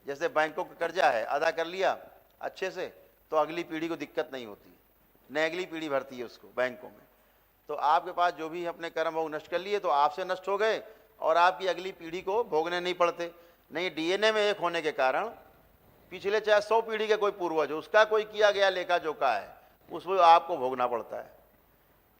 जैसे बैंकों का कर्जा है, अदा कर लिया अच्छे से तो अगली पीढ़ी को दिक्कत नहीं होती, न अगली पीढ़ी भरती है उसको बैंकों में। तो आपके पास जो भी अपने कर्म वो नष्ट कर लिए तो आपसे नष्ट हो गए और आपकी अगली पीढ़ी को भोगने नहीं पड़ते। नहीं, डीएनए में एक होने के कारण पिछले चाहे 100 पीढ़ी के कोई पूर्वज हो, उसका कोई किया गया लेखा जोखा है, उसको आपको भोगना पड़ता है।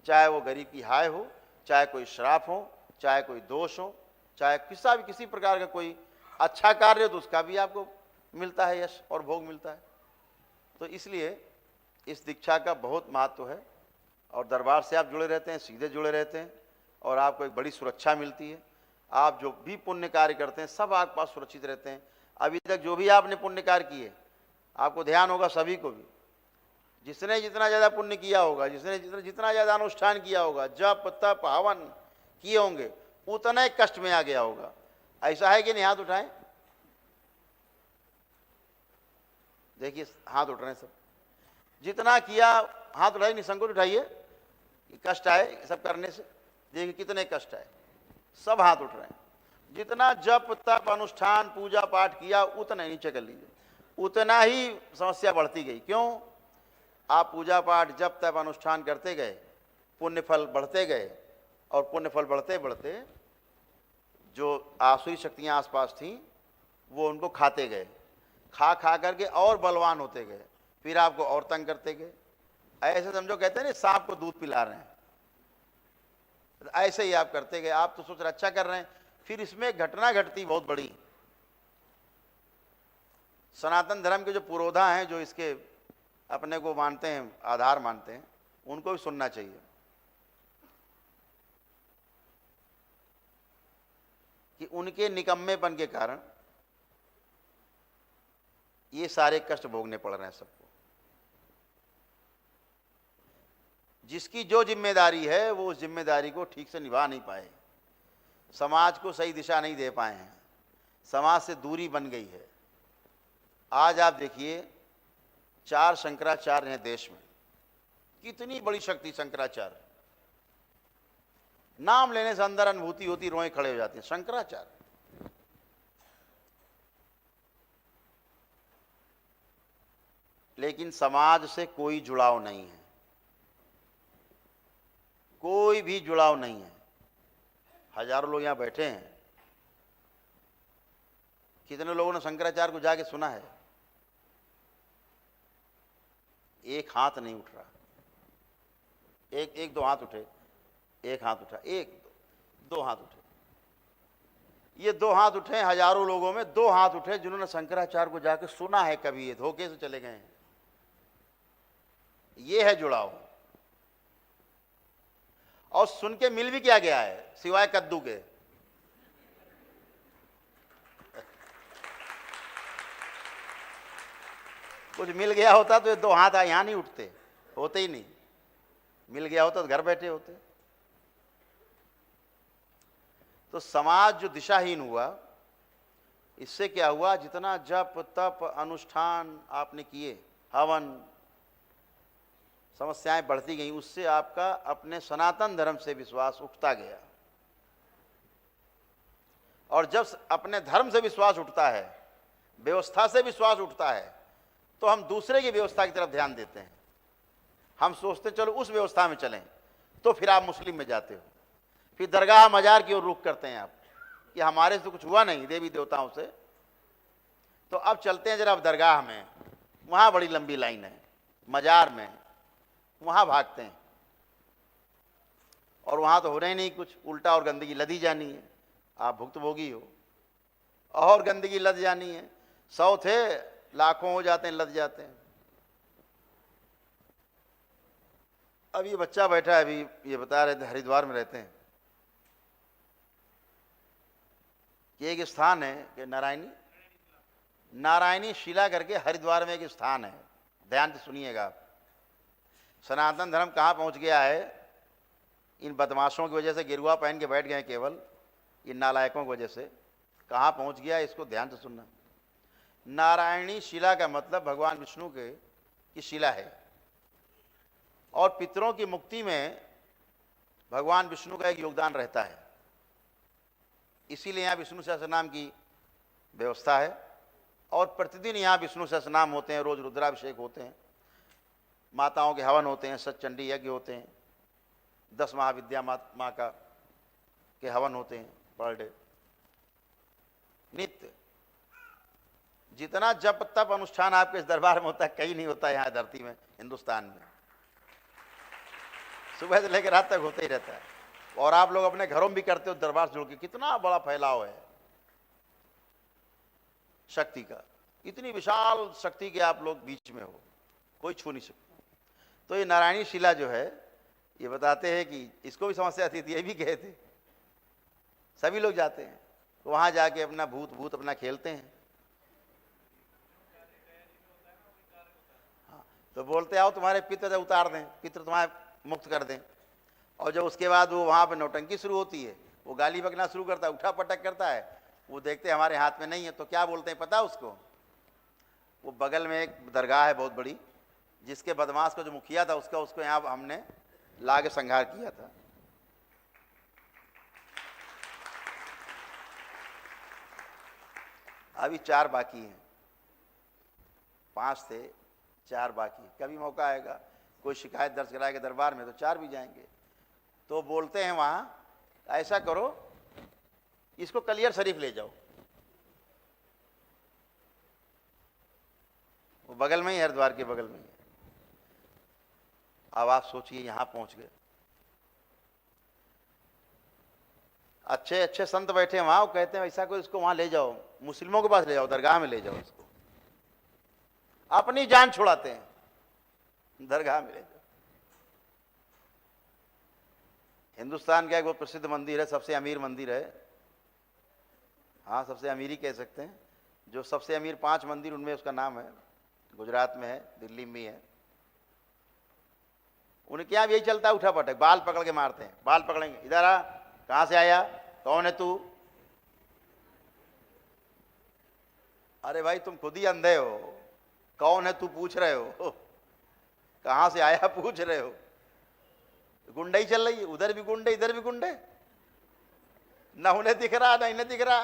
चाहे वो गरीब की हाय हो, चाहे कोई श्राप हो, चाहे कोई दोष हो, चाहे किसी प्रकार का कोई अच्छा कार्य हो तो उसका भी आपको मिलता है यश और भोग मिलता है। तो इसलिए इस दीक्षा का बहुत महत्व है और दरबार से आप जुड़े रहते हैं, सीधे जुड़े रहते हैं और आपको एक बड़ी सुरक्षा मिलती है। आप जो भी पुण्य कार्य करते हैं सब आपके पास सुरक्षित रहते हैं। अभी तक जो भी आपने पुण्य कार्य किए, आपको ध्यान होगा सभी को भी, जिसने जितना ज़्यादा पुण्य किया होगा, जिसने जितना ज़्यादा अनुष्ठान किया होगा, जप तप हवन किए होंगे, उतना ही कष्ट में आ गया होगा। ऐसा है कि नहीं? हाथ उठाएं, देखिए हाथ उठ रहे हैं सब। जितना किया हाथ उठाइए, निसंकोच उठाइए। कष्ट आए सब करने से, देखिए कितने कष्ट आए, सब हाथ उठ रहे हैं। जितना जप तप अनुष्ठान पूजा पाठ किया उतना नीचे कर लीजिए, उतना ही समस्या बढ़ती गई। क्यों? आप पूजा पाठ जप तप अनुष्ठान करते गए, पुण्य फल बढ़ते गए और पुण्य फल बढ़ते बढ़ते जो आसुरी शक्तियां आसपास थीं वो उनको खाते गए, खा खा करके और बलवान होते गए, फिर आपको और तंग करते गए। ऐसे समझो, कहते हैं ना सांप को दूध पिला रहे हैं, ऐसे ही आप करते गए। आप तो सोच रहे अच्छा कर रहे हैं, फिर इसमें घटना घटती बहुत बड़ी। सनातन धर्म के जो पुरोधा हैं, जो इसके अपने को मानते हैं, आधार मानते हैं, उनको भी सुनना चाहिए कि उनके निकम्मेपन के कारण ये सारे कष्ट भोगने पड़ रहे हैं सबको। जिसकी जो जिम्मेदारी है वो उस जिम्मेदारी को ठीक से निभा नहीं पाए, समाज को सही दिशा नहीं दे पाए हैं, समाज से दूरी बन गई है। आज आप देखिए 4 शंकराचार्य हैं देश में, कितनी बड़ी शक्ति शंकराचार्य, नाम लेने से अंदर अनुभूति होती, रोए खड़े हो जाते हैं। शंकराचार्य लेकिन समाज से कोई जुड़ाव नहीं है, कोई भी जुड़ाव नहीं है। हजारों लोग यहां बैठे हैं, कितने लोगों ने शंकराचार्य को जाके सुना है? एक हाथ नहीं उठ रहा। एक दो हाथ उठे, एक हाथ उठा, एक दो हाथ उठे। ये 2 हाथ उठे हजारों लोगों में, 2 हाथ उठे जिन्होंने शंकराचार्य को जाके सुना है कभी, ये धोखे से चले गए हैं। ये है जुड़ाव। और सुन के मिल भी क्या गया है सिवाय कद्दू के? कुछ मिल गया होता तो ये 2 हाथ यहां नहीं उठते, होते ही नहीं। मिल गया होता तो घर बैठे होते। तो समाज जो दिशाहीन हुआ, इससे क्या हुआ? जितना जप तप अनुष्ठान आपने किए, हवन, समस्याएं बढ़ती गई, उससे आपका अपने सनातन धर्म से विश्वास उठता गया। और जब अपने धर्म से विश्वास उठता है, व्यवस्था से विश्वास उठता है, तो हम दूसरे की व्यवस्था की तरफ ध्यान देते हैं। हम सोचते चलो उस व्यवस्था में चलें, तो फिर आप मुस्लिम में जाते हो, फिर दरगाह मजार की ओर रुख करते हैं आप कि हमारे से तो कुछ हुआ नहीं देवी देवताओं से, तो अब चलते हैं जरा अब दरगाह में, वहां बड़ी लंबी लाइन है, मजार में, वहां भागते हैं और वहां तो हो रहा ही नहीं कुछ, उल्टा और गंदगी लदी जानी है। आप भुक्तभोगी हो और गंदगी लद जानी है। 100 थे, लाखों हो जाते हैं, लद जाते हैं। अब ये बच्चा बैठा है, अभी ये बता रहे थे हरिद्वार में रहते हैं कि एक स्थान है कि नारायणी शिला करके हरिद्वार में एक स्थान है। ध्यान से सुनिएगा आप। सनातन धर्म कहाँ पहुँच गया है? इन बदमाशों की वजह से, गिरुआ पहन के बैठ गए केवल, इन नालायकों की वजह से कहाँ पहुँच गया, इसको ध्यान से सुनना। नारायणी शिला का मतलब भगवान विष्णु की शिला है और पितरों की मुक्ति में भगवान विष्णु का एक योगदान रहता है। इसीलिए यहाँ विष्णु सहस्त्र नाम की व्यवस्था है और प्रतिदिन यहाँ विष्णु सहस्रनाम होते हैं, रोज रुद्राभिषेक होते हैं, माताओं के हवन होते हैं, सतचंडी यज्ञ होते हैं, 10 महाविद्या माँ का के हवन होते हैं पर डे नित्य। जितना जप तप अनुष्ठान आपके इस दरबार में होता है कहीं नहीं होता यहाँ धरती में, हिंदुस्तान में। सुबह से लेकर रात तक होता ही रहता है। और आप लोग अपने घरों में भी करते हो दरबार से जुड़ के, कितना बड़ा फैलाव है शक्ति का, इतनी विशाल शक्ति के आप लोग बीच में हो, कोई छू नहीं सकता। तो ये नारायणी शिला जो है, ये बताते हैं कि इसको भी समस्या थी, ये भी गए थे, सभी लोग जाते हैं वहां जाके अपना भूत अपना खेलते हैं। हाँ, तो बोलते आओ तुम्हारे पित्र उतार दें, पित्र तुम्हारे मुक्त कर दें। और जब उसके बाद वो वहां पर नौटंकी शुरू होती है, वो गाली बकना शुरू करता है, उठा पटक करता है, वो देखते हैं हमारे हाथ में नहीं है, तो क्या बोलते हैं पता है उसको? वो बगल में एक दरगाह है बहुत बड़ी, जिसके बदमाश को जो मुखिया था उसको यहाँ हमने ला के संहार किया था। अभी 4 बाकी हैं, 5 थे, 4 बाकी। कभी मौका आएगा कोई शिकायत दर्ज कराएगा दरबार में तो 4 भी जाएंगे। तो बोलते हैं वहाँ ऐसा करो, इसको कलियर शरीफ ले जाओ, वो बगल में ही, हरिद्वार के बगल में ही है। अब आप सोचिए यहाँ पहुँच गए, अच्छे अच्छे संत बैठे हैं वहाँ, वो कहते हैं ऐसा कोई इसको वहाँ ले जाओ, मुस्लिमों के पास ले जाओ, दरगाह में ले जाओ इसको, अपनी जान छुड़ाते हैं, दरगाह में ले जाओ। हिंदुस्तान का एक बहुत प्रसिद्ध मंदिर है, सबसे अमीर मंदिर है, हाँ सबसे अमीर ही कह सकते हैं, जो सबसे अमीर 5 मंदिर उनमें उसका नाम है, गुजरात में है, दिल्ली में है। उनके यहाँ भी यही चलता है, उठा पटक, बाल पकड़ के मारते हैं, बाल पकड़ेंगे, इधर आ, कहां से आया, कौन है तू? अरे भाई तुम खुद ही अंधे हो, कौन है तू पूछ रहे हो, कहां से आया पूछ रहे हो? गुंडे ही चल रही है, उधर भी गुंडे इधर भी गुंडे, ना उन्हें दिख रहा ना इन्हें दिख रहा।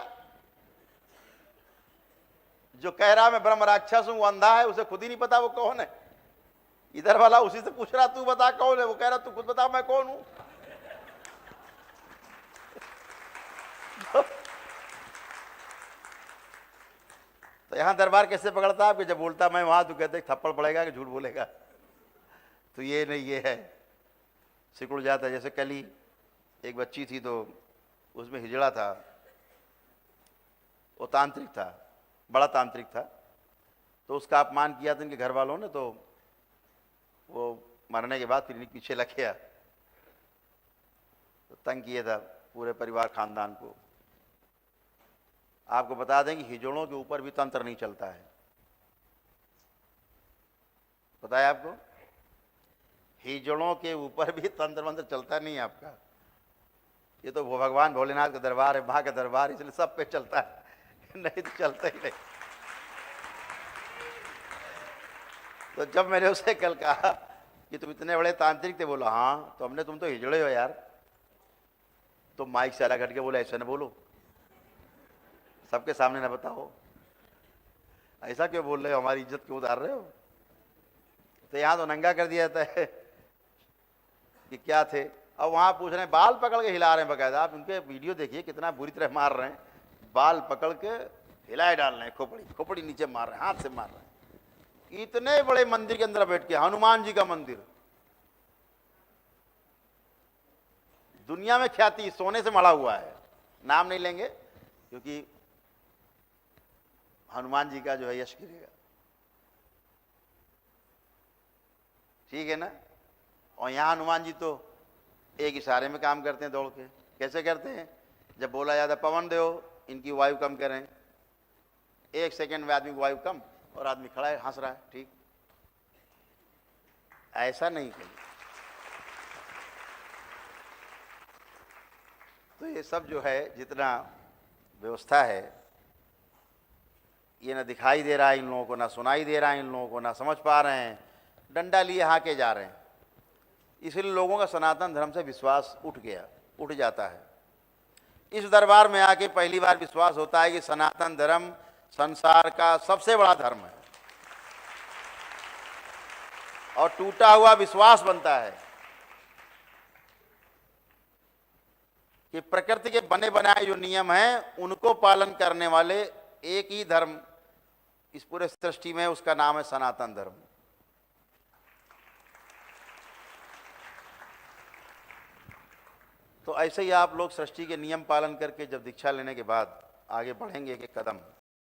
जो कह रहा मैं ब्रह्म राक्षस हूं वो अंधा है, उसे खुद ही नहीं पता वो कौन है। इधर वाला उसी से पूछ रहा तू बता कौन है, वो कह रहा तू खुद बता मैं कौन हूं। तो यहां दरबार कैसे पकड़ता है आपके? जब बोलता मैं वहां, तो कहते थप्पड़ पड़ेगा कि झूठ बोलेगा, तो ये नहीं ये है, सिकुड़ जाता है। जैसे कल ही एक बच्ची थी तो उसमें हिजड़ा था, वो तांत्रिक था, बड़ा तांत्रिक था, तो उसका अपमान किया था इनके घर वालों ने, तो वो मरने के बाद फिर इनके पीछे लग गया, तो तंग किया था पूरे परिवार खानदान को। आपको बता दें कि हिजड़ों के ऊपर भी तंत्र नहीं चलता है, पता है आपको? हिजड़ों के ऊपर भी तंत्र मंत्र चलता नहीं है आपका। ये तो वो भगवान भोलेनाथ का दरबार है, मां का दरबार, इसलिए सब पे चलता है, नहीं तो चलता ही नहीं। तो जब मैंने उसे कल कहा कि तुम इतने बड़े तांत्रिक थे, बोला हाँ, तो हमने तुम तो हिजड़े हो यार। तो माइक से अलग हट के बोले ऐसा न बोलो, सबके सामने न बताओ, ऐसा क्यों बोल रहे हो, हमारी इज्जत क्यों उतार रहे हो? तो यहाँ तो नंगा कर दिया जाता है कि क्या थे। अब वहाँ पूछ रहे हैं, बाल पकड़ के हिला रहे हैं बकायदा, आप उनके वीडियो देखिए कितना बुरी तरह मार रहे हैं, बाल पकड़ के हिलाए डाल रहे हैं, खोपड़ी नीचे मार रहे हैं, हाथ से मार रहे हैं, इतने बड़े मंदिर के अंदर बैठ के। हनुमान जी का मंदिर, दुनिया में ख्याति, सोने से मढ़ा हुआ है, नाम नहीं लेंगे क्योंकि हनुमान जी का जो है यश गिरेगा, ठीक है ना। और यहाँ हनुमान जी तो एक इशारे में काम करते हैं, दौड़ के। कैसे करते हैं? जब बोला जाता पवन देव इनकी वायु कम करें, 1 सेकंड में आदमी की वायु कम, और आदमी खड़ा है हंस रहा है, ठीक। ऐसा नहीं करिए। तो ये सब जो है जितना व्यवस्था है, ये ना दिखाई दे रहा है इन लोगों को, ना सुनाई दे रहा है इन लोगों को, ना समझ पा रहे हैं, डंडा लिए हाके जा रहे हैं। इसलिए लोगों का सनातन धर्म से विश्वास उठ जाता है। इस दरबार में आके पहली बार विश्वास होता है कि सनातन धर्म संसार का सबसे बड़ा धर्म है और टूटा हुआ विश्वास बनता है कि प्रकृति के बने बनाए जो नियम हैं उनको पालन करने वाले एक ही धर्म इस पूरे सृष्टि में, उसका नाम है सनातन धर्म। तो ऐसे ही आप लोग सृष्टि के नियम पालन करके जब दीक्षा लेने के बाद आगे बढ़ेंगे एक कदम,